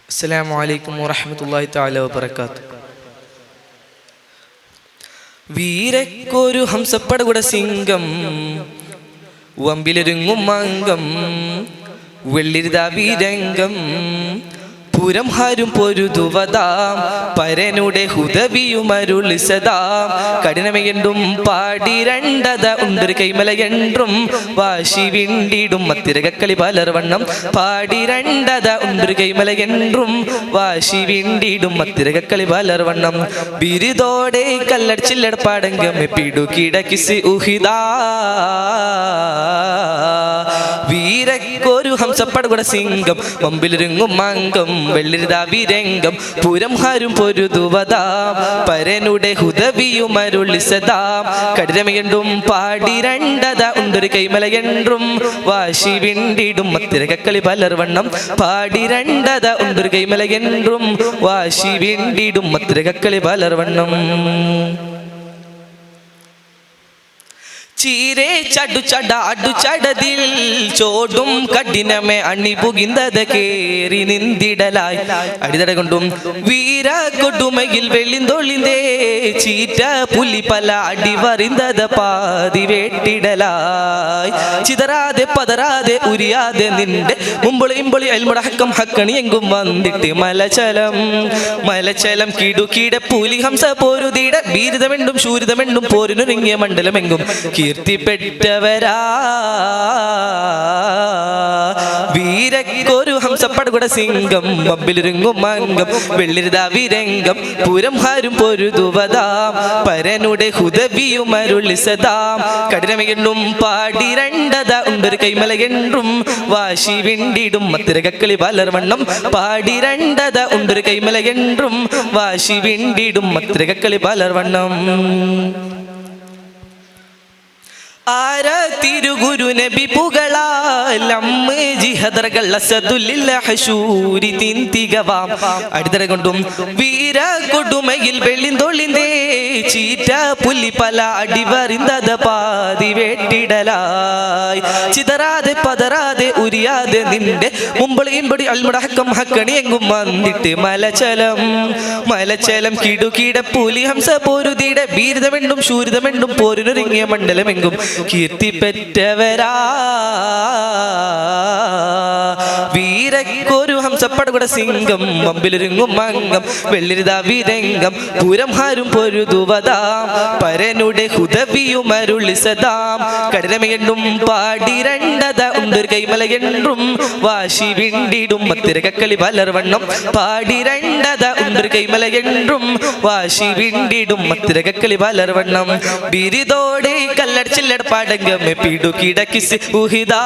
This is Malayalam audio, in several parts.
അസ്സലാമു അലൈക്കും വറഹ്മത്തുള്ളാഹി തആല വബറകാതുഹു. വീരക്കൊരു ഹംസപ്പടകുട സിംഗം വമ്പിലൊരുങ്ങും അംഗം വെള്ളിരുതാ വീരംഗം പുരം ഹാരും പൊരുതുവതാം പരനുടെ ഹുദവിയുമരുളിസതാം കഠിനമയെണ്ടും പാടിരണ്ടത ഉണ്ടൊരു കൈമലയെണ്ടും വാശി വിണ്ടിടും മത്തിരകളി പലർവണ്ണം പാടിരണ്ടത ഉണ്ടൊരു കൈമലയെണ്ടും വാശി വിണ്ടിടും മത്തിരകളി പലർവണ്ണം ബിരുദോടെ കല്ലടിച്ചില്ലടപ്പാടങ്കം പിടുകിടക്കിസ് ഉഹിതാ വീരക്കൊരു ഹംസപ്പടകുട സിംഗം വമ്പിലൊരുങ്ങും അംഗം വെള്ളിരുതാ വീരംഗം പുരം ഹാരും പൊരുതുവതാം പരനുടെ ഹുദവിയുമരുളിസതാം കഠിനമയെണ്ടും പാടിരണ്ടത ഉണ്ടൊരു കൈമലയെണ്ടും വാശി വിണ്ടിടും മത്തിരകളി പലർവണ്ണം പാടിരണ്ടത ഉണ്ടൊരു കൈമലയെണ്ടും വാശി വിണ്ടിടും മത്തിരകളി പലർവണ്ണം ചീരേ ചടു ചട അടു ചടതിൽ ചോടും കഠിനമേ അണിപുകിന്തത കേറി നിന്തിടലായി അടിതട കൊണ്ടും വീര കൊടുമയിൽ വെള്ളിന്തൊളിന്തേ ചീറ്റ പുലി പല അടിവറിന്തത പാതി വേട്ടിടലായി ചിതറാതെ പതറാതെ ഉരിയാതെ നിന്റെ മുമ്പൊളി ഇമ്പൊളി അൽമുടക്കം ഹക്കണി എങ്കും വന്നിട്ട് മലച്ചലം കിടുകിട പുലി ഹംസ പോരുതിട ബീരിതമെണ്ടും ശൂരിതമെണ്ടും പോരിനൊരുങ്ങിയ മണ്ഡലമെങ്കും കീർത്തിപ്പെട്ടവരാ വീരക്കൊരു ഹംസപ്പടകുട സിംഗം വമ്പിലൊരുങ്ങും അംഗം വെള്ളിരുതാ വീരംഗം പുരം ഹാരും പൊരുതുവതാം പരനുടെ ഹുദവിയുമരുളിസതാം കഠിനമയെണ്ടും പാടിരണ്ടത ഉണ്ടൊരു കൈമലയെണ്ടും വാശി വിണ്ടിടും മത്തിരകളി പലർവണ്ണം പാടിരണ്ടത ഉണ്ടൊരു കൈമലയെണ്ടും വാശി വിണ്ടിടും മത്തിരകളി പലർവണ്ണം ആര തിരുഗുരു നബി പുകളാലമ്മ ജിഹദർകൾ അസദുല്ലില്ല ഹശൂരി തിന്തികവാം അടിതറ കൊണ്ടും വീര കൊടുമയിൽ വെള്ളിന്തൊളിന്തേ ചീറ്റ പുലി പല അടിവറിന്തത പാതി വേട്ടിടലായി ചിതറാതെ പതറാതെ ഉരിയാതെ നിന്റെ മുമ്പൊളിയുംപൊടി അൽമുടക്കം ഹക്കണി എങ്കും വന്നിട്ട് മലച്ചലം കിടുകിട പുലി ഹംസ പോരുതിട ബീരിതമെണ്ടും ശൂരിതമെണ്ടും പോരിനൊരുങ്ങിയ മണ്ഡലമെങ്കും കീർത്തിപ്പെട്ടവരാ വീരക്കൊരു ഹംസപ്പടകുട സിംഗം വമ്പിലൊരുങ്ങും അംഗം വെള്ളിരുതാ വീരംഗം പുരം ഹാരും പൊരുതുവതാം പരനുടെ ഹുദവിയുമരുളിസതാം കഠിനമയെണ്ടും പാടിരണ്ടത ഉണ്ടൊരു കൈമലയെണ്ടും വാശി വിണ്ടിടും മത്തിരകളി പലർവണ്ണം പാടിരണ്ടത ഉണ്ടൊരു കൈമലയെണ്ടും വാശി വിണ്ടിടും മത്തിരകളി പലർവണ്ണം ബിരുദോടെ കല്ലടിച്ചില്ലടപ്പാടങ്കം പിടുകിടക്കിസ് ഉഹിതാ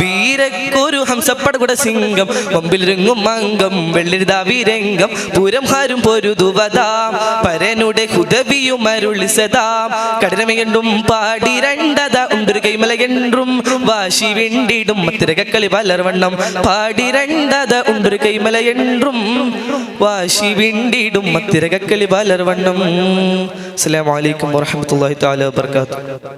വീരക്കൊരു ഹംസപ്പടകുട സിംഗം വമ്പിലൊരുങ്ങും അംഗം വെള്ളിരുതാ വീരംഗം പുരം ഹാരും പൊരുതുവതാം പരനുടെ ഹുദവിയുമരുളിസതാം കഠിനമയെണ്ടും പാടിരണ്ടത ഉണ്ടൊരു കൈമലയെണ്ടും വാശി വിണ്ടിടും മത്തിരകളി പലർവണ്ണം പാടിരണ്ടത ഉണ്ടൊരു കൈമലയെണ്ടും വാശി വിണ്ടിടും മത്തിരകളി പലർവണ്ണം. അസ്സലാമു അലൈക്കും വറഹ്മത്തുള്ളാഹി തആല വബറകാതുഹു.